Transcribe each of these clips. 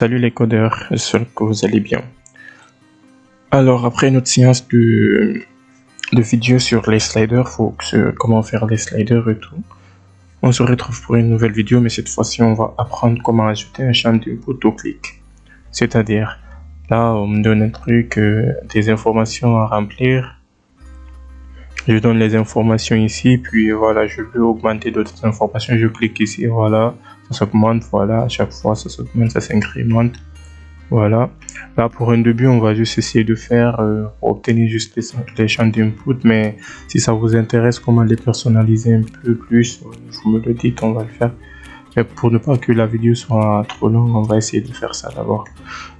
Salut les codeurs, j'espère que vous allez bien. Alors après notre séance de vidéo sur les sliders, comment faire les sliders et tout, on se retrouve pour une nouvelle vidéo, mais cette fois-ci on va apprendre comment ajouter un champ d'input au clic. C'est-à-dire, là on me donne un truc, des informations à remplir. Je donne les informations ici, puis voilà, je veux augmenter d'autres informations, je clique ici, voilà, ça s'augmente, voilà, à chaque fois ça s'augmente, ça s'incrémente. Voilà, là pour un début on va juste essayer de faire pour obtenir juste les champs d'input, mais si ça vous intéresse comment les personnaliser un peu plus, vous me le dites, on va le faire. Mais pour ne pas que la vidéo soit trop longue, on va essayer de faire ça d'abord.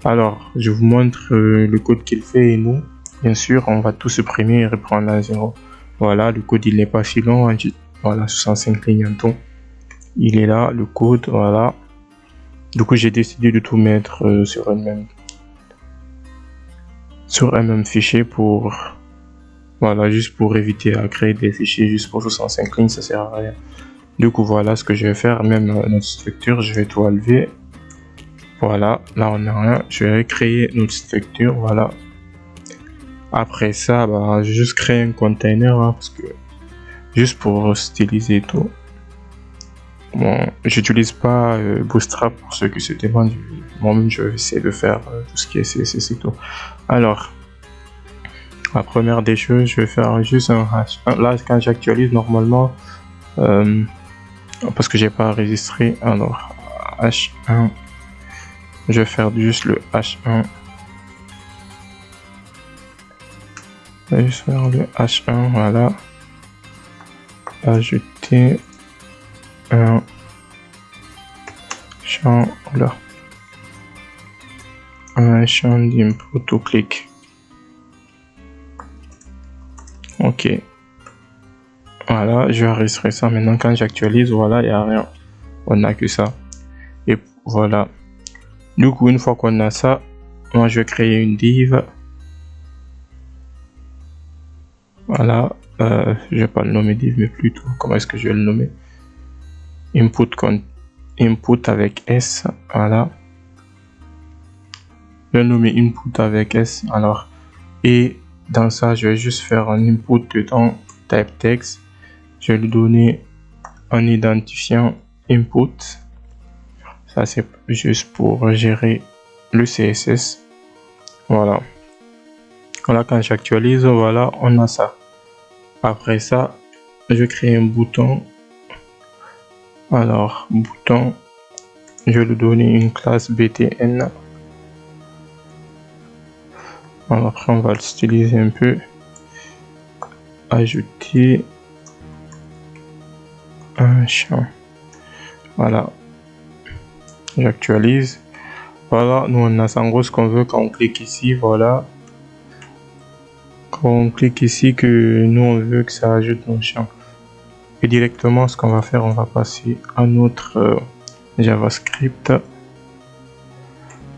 Alors je vous montre le code qu'il fait et nous, bien sûr, on va tout supprimer et reprendre à zéro. Voilà, le code il n'est pas si long, voilà, 65 lignes en tout. Il est là, le code, voilà. Du coup, j'ai décidé de tout mettre sur un même fichier pour, voilà, juste pour éviter à créer des fichiers juste pour 65 lignes, ça sert à rien. Du coup, voilà ce que je vais faire, même notre structure, je vais tout enlever. Voilà, là on a rien, je vais créer notre structure, voilà. Après ça, bah, je vais juste créer un container, hein, parce que, juste pour styliser tout. Bon, j'utilise pas Bootstrap pour ceux qui se demandent. Moi-même, je vais essayer de faire tout ce qui est CSS et tout. Alors, la première des choses, je vais faire juste un hash. Là, quand j'actualise normalement, parce que j'ai pas enregistré, alors H1, je vais faire juste le H1. Je vais juste faire le H1, voilà. Ajouter un champ là, un champ d'input au clic. Ok, voilà, je vais enregistrer ça. Maintenant quand j'actualise, voilà, il n'y a rien, on n'a que ça. Et voilà, du coup une fois qu'on a ça, moi je vais créer une div. Voilà, je vais pas le nommer div, mais plutôt comment est-ce que je vais le nommer, input avec S. Voilà, je vais le nommer input avec S. Alors, et dans ça je vais juste faire un input dedans, type text. Je vais lui donner un identifiant input. Ça c'est juste pour gérer le CSS. Voilà, voilà, quand j'actualise, voilà, on a ça. Après ça, je vais créer un bouton. Alors, bouton, je vais lui donner une classe btn. Alors, après, on va le styliser un peu. Ajouter un champ. Voilà, j'actualise. Voilà, nous on a ça. En gros, ce qu'on veut quand on clique ici, voilà. Quand on clique ici, que nous on veut que ça ajoute nos champs. Et directement, ce qu'on va faire, on va passer à notre JavaScript.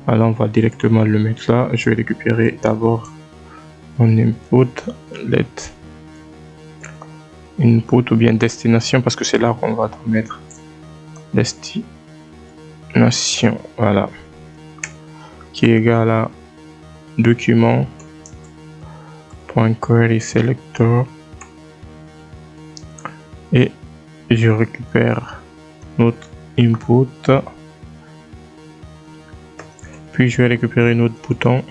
Alors, on va directement le mettre là. Je vais récupérer d'abord mon input, let input ou bien destination, parce que c'est là qu'on va mettre destination. Voilà, qui est égal à document.querySelector. Et je récupère notre input, puis je vais récupérer notre bouton.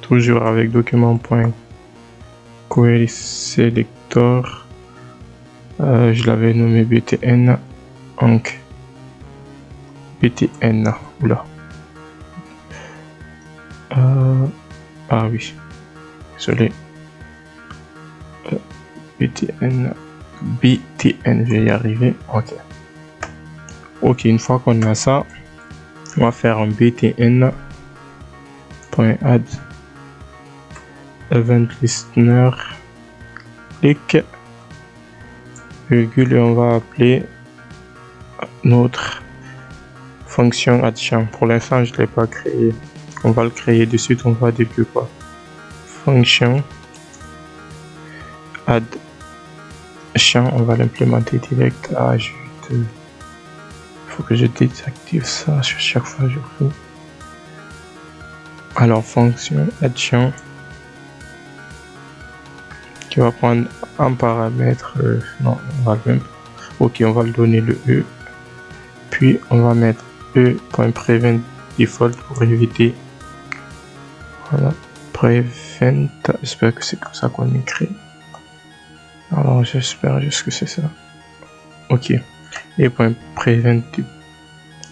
Toujours avec document.querySelector. Je l'avais nommé btn, donc btn, oula. Ah oui, désolé. btn, je vais y arriver. Ok, une fois qu'on a ça, on va faire un btn.add event listener click virgule, et on va appeler notre fonction add champ. Pour l'instant, je l'ai pas créé. On va le créer de suite. On va dire que quoi, fonction add champ, on va l'implémenter direct. Il faut que je désactive ça chaque fois je fais. Alors fonction add champ qui va prendre un paramètre. Non, on va le même. Ok, on va le donner le E. Puis on va mettre e.prevent default pour éviter. Voilà, prevent. J'espère que c'est comme ça qu'on écrit. Alors j'espère juste que c'est ça. Ok. Et .prevent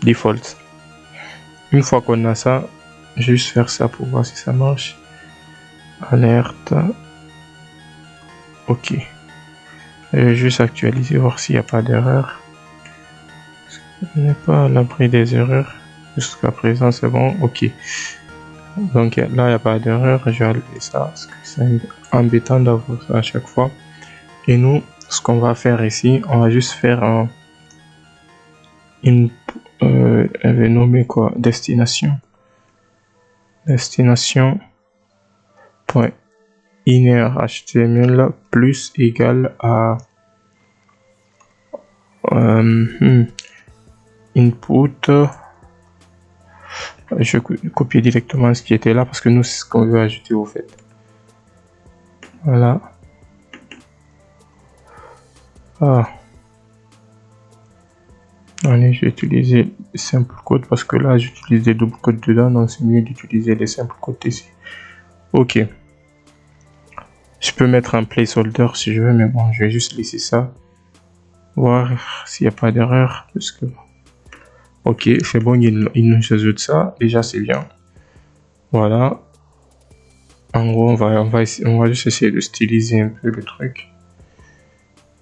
default. Une fois qu'on a ça, juste faire ça pour voir si ça marche. Alerte. Ok. Je vais juste actualiser, voir s'il n'y a pas d'erreur. On n'est pas à l'abri des erreurs. Jusqu'à présent, c'est bon. Ok. Donc là, il n'y a pas d'erreur. Je vais enlever ça parce que c'est embêtant d'avoir ça à chaque fois. Et nous, ce qu'on va faire ici, on va juste faire elle va nommer quoi? Destination. Destination. Point inner HTML plus égal à input. Je vais copier directement ce qui était là parce que nous c'est ce qu'on veut ajouter au fait. Voilà. Allez, je vais utiliser simple code parce que là j'utilise des doubles codes dedans, donc c'est mieux d'utiliser les simples codes ici. Ok. Je peux mettre un placeholder si je veux, mais bon, je vais juste laisser ça. Voir s'il n'y a pas d'erreur. Parce que... Ok, c'est bon, il nous ajoute ça. Déjà, c'est bien. Voilà. En gros, on va juste essayer de styliser un peu le truc.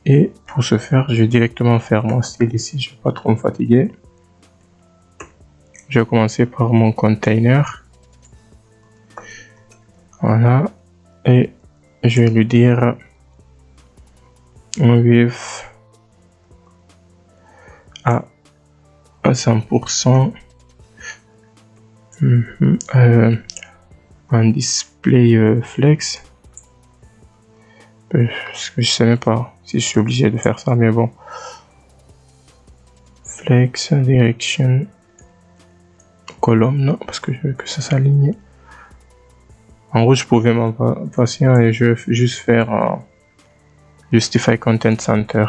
Et pour ce faire, je vais directement faire mon style ici. Je ne vais pas trop me fatiguer. Je vais commencer par mon container. Voilà. Et je vais lui dire width à 100%. Un display flex. Parce que je sais même pas si je suis obligé de faire ça, mais bon. Flex, direction, column, non, parce que je veux que ça s'aligne. En gros, je pouvais m'en passer et je vais juste faire Justify Content Center.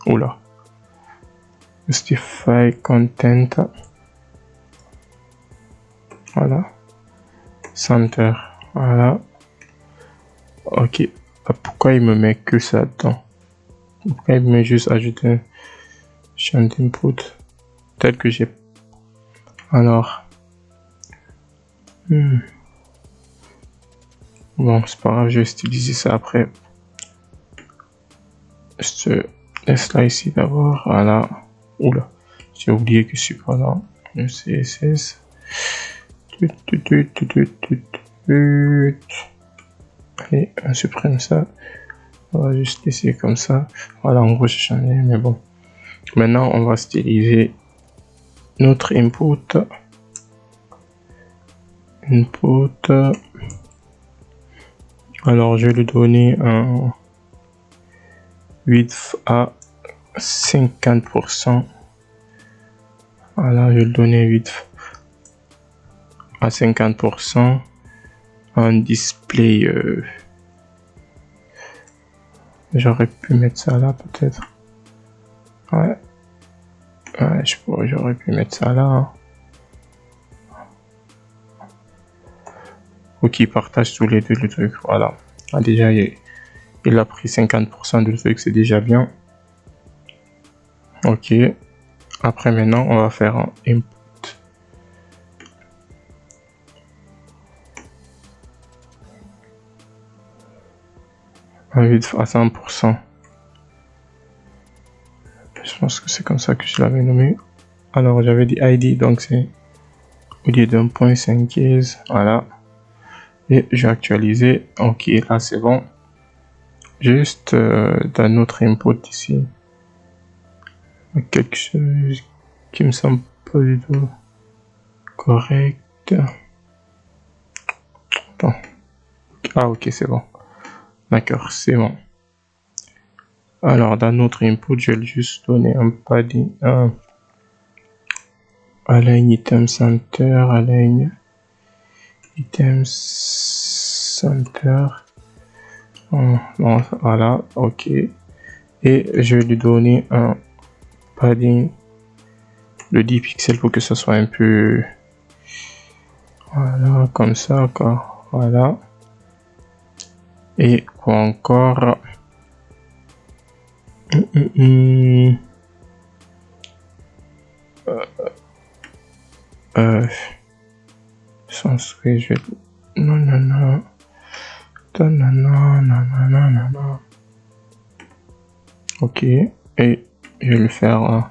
Oula. Justify Content. Voilà. Center. Voilà. Ok. Pourquoi il me met que ça dedans? Pourquoi il me met juste ajouter un champ d'input tel que j'ai. Alors. Bon, c'est pas grave, je vais utiliser ça après. Je te laisse là ici d'abord. Voilà. Oula. J'ai oublié que je suis pas là. Le CSS. Allez, on supprime ça. On va juste laisser comme ça. Voilà, en gros, j'ai changé, mais bon. Maintenant, on va styliser notre input. Alors, je vais lui donner un width à 50%. Voilà, je vais lui donner width à 50%. Un display. J'aurais pu mettre ça là, peut-être. Ouais, j'aurais pu mettre ça là. Hein. Ok, il partage tous les deux le truc. Voilà. Ah, déjà, il a pris 50% du truc, c'est déjà bien. Ok. Après, maintenant, on va faire un input. Un width à 100%. Je pense que c'est comme ça que je l'avais nommé. Alors, j'avais dit ID, donc c'est au lieu d'un point 515. Voilà. Et j'ai actualisé. Ok, là c'est bon. Juste dans notre input ici, quelque chose qui me semble pas du tout correct. Bon. Ah ok, c'est bon. D'accord, c'est bon. Alors, dans notre input, je vais juste donner un padding, align item center, align item center. Non, voilà, ok. Et je vais lui donner un padding de 10 pixels pour que ça soit un peu, voilà, comme ça, quoi. Voilà. Et quoi encore? Sans que je... Non, non, non. Non, non, non, non, non, non, non. Ok. Et je vais le faire...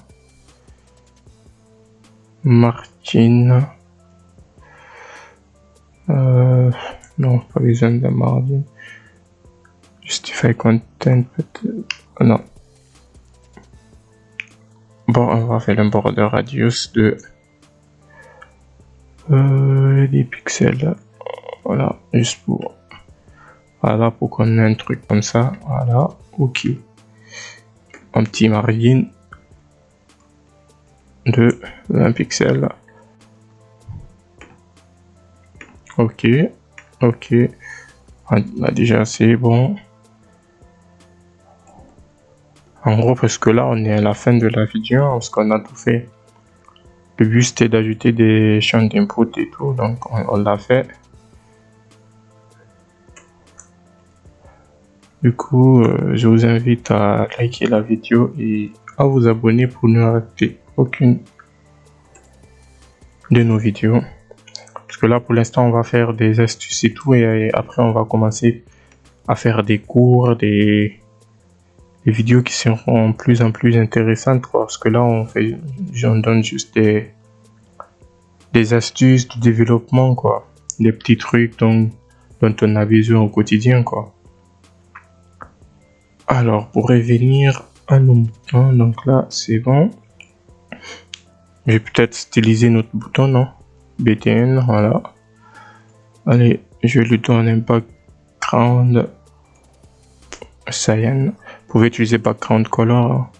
Margin. Non, pas besoin de margin. Justify content, peut-être. Non. Bon, on va faire un border radius de 10 pixels. Voilà, juste pour... Voilà, pour qu'on ait un truc comme ça. Voilà, ok. Un petit margin de 20 pixels. Ok, ok. Là, déjà, c'est bon. En gros, parce que là, on est à la fin de la vidéo, parce qu'on a tout fait. Le but, c'était d'ajouter des champs d'input et tout, donc on l'a fait. Du coup, je vous invite à liker la vidéo et à vous abonner pour ne rater aucune de nos vidéos. Parce que là, pour l'instant, on va faire des astuces et tout, et après, on va commencer à faire des cours, des vidéos qui seront plus en plus intéressantes, quoi. Parce que là, on donne juste des astuces de développement, quoi. Des petits trucs dont on a besoin au quotidien, quoi. Alors, pour revenir à nos boutons, donc là, c'est bon. Je vais peut-être styliser notre bouton, non? BTN, voilà. Allez, je lui donne un background cyan. Vous pouvez utiliser background color.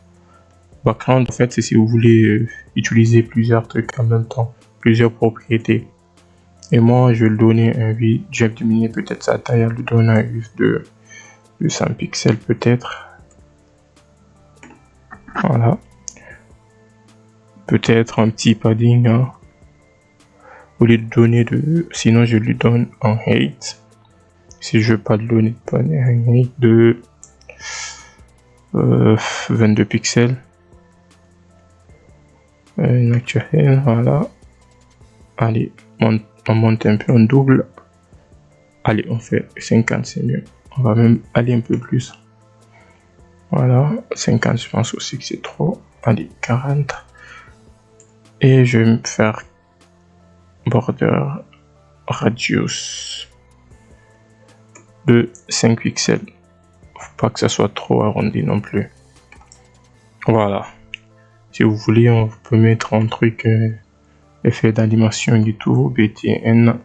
Background, en fait, c'est si vous voulez utiliser plusieurs trucs en même temps, plusieurs propriétés. Et moi, je vais lui donner un width. Je vais diminuer peut-être sa taille, je lui donne un width de 100 pixels peut-être. Voilà. Peut-être un petit padding. Hein. Au lieu de donner de... Sinon, je lui donne un height. Si je veux pas le donner de padding, un height de 22 pixels. Naturel, voilà. Allez, on monte un peu en double. Allez, on fait 50, c'est mieux. On va même aller un peu plus. Voilà, 50, je pense aussi que c'est trop. Allez, 40. Et je vais me faire border radius de 5 pixels. Faut pas que ça soit trop arrondi non plus. Voilà. Si vous voulez, on peut mettre un truc effet d'animation du tout. BTN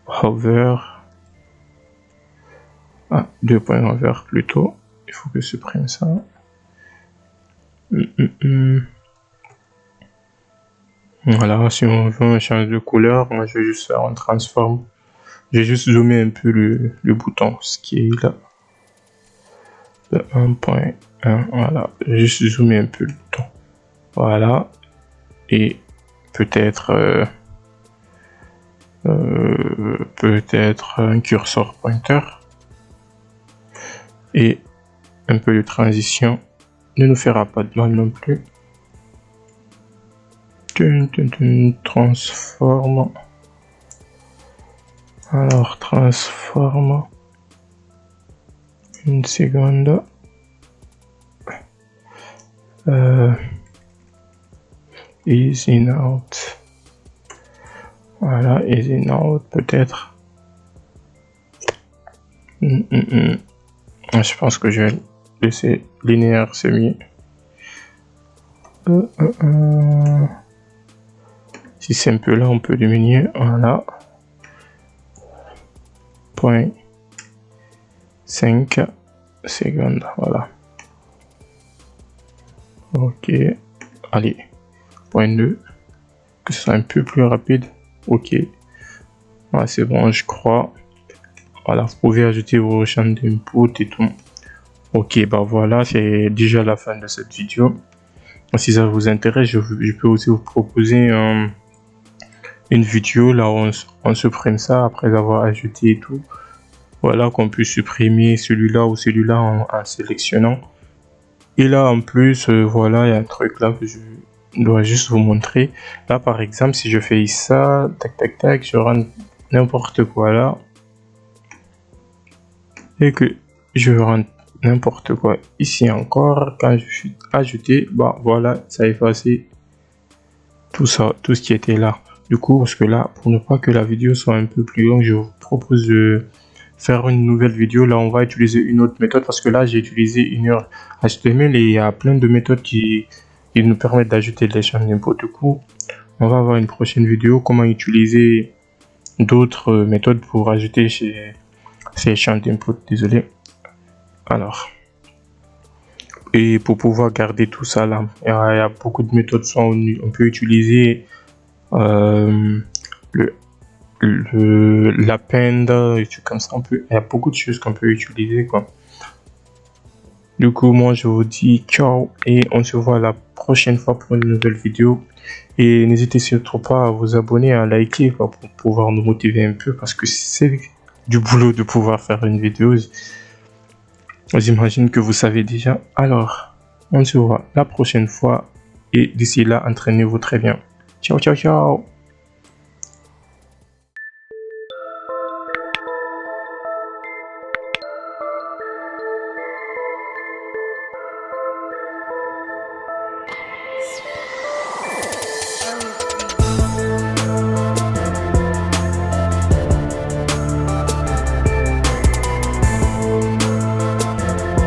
hover. Ah, 2 points hover plutôt. Il faut que je supprime ça. Voilà, si on veut un change de couleur, moi je vais juste faire un transform. Je vais juste zoomer un peu le bouton, ce qui est là. De 1.1, voilà. Je vais juste zoomer un peu le bouton. Voilà. Et peut-être un curseur pointer. Et un peu de transition. Ne nous fera pas de mal non plus. Transforme. Alors, transforme. Une seconde. Easy in out. Voilà, easy in out peut-être. Je pense que je vais laisser linéaire, c'est mieux. Si c'est un peu là, on peut diminuer. Voilà. 0.5 secondes. Voilà. Ok, allez, point 2, que ce soit un peu plus rapide. Ok, ouais, c'est bon, je crois. Voilà, vous pouvez ajouter vos champs d'input et tout. Ok, bah voilà, c'est déjà la fin de cette vidéo. Si ça vous intéresse, je peux aussi vous proposer une vidéo là où on supprime ça après avoir ajouté et tout. Voilà, qu'on peut supprimer celui-là ou celui-là en sélectionnant. Et là, en plus, voilà, il y a un truc là que je dois juste vous montrer. Là, par exemple, si je fais ça, tac, tac, tac, je rends n'importe quoi là. Et que je rends n'importe quoi ici encore. Quand je suis ajouté, bah voilà, ça a effacé tout ça, tout ce qui était là. Du coup, parce que là, pour ne pas que la vidéo soit un peu plus longue, je vous propose de faire une nouvelle vidéo. Là, on va utiliser une autre méthode parce que là, j'ai utilisé une heure HTML et il y a plein de méthodes qui nous permettent d'ajouter des champs d'input. Du coup, on va avoir une prochaine vidéo, comment utiliser d'autres méthodes pour ajouter ces champs d'input. Désolé. Alors, et pour pouvoir garder tout ça là, il y a beaucoup de méthodes. Soit on peut utiliser l'append et tout comme ça. Il y a beaucoup de choses qu'on peut utiliser quoi. Du coup, moi je vous dis ciao et on se voit la prochaine fois pour une nouvelle vidéo. Et n'hésitez surtout pas à vous abonner, à liker quoi, pour pouvoir nous motiver un peu parce que c'est du boulot de pouvoir faire une vidéo. J'imagine que vous savez déjà. Alors, on se voit la prochaine fois et d'ici là, entraînez-vous très bien. Ciao, ciao, ciao.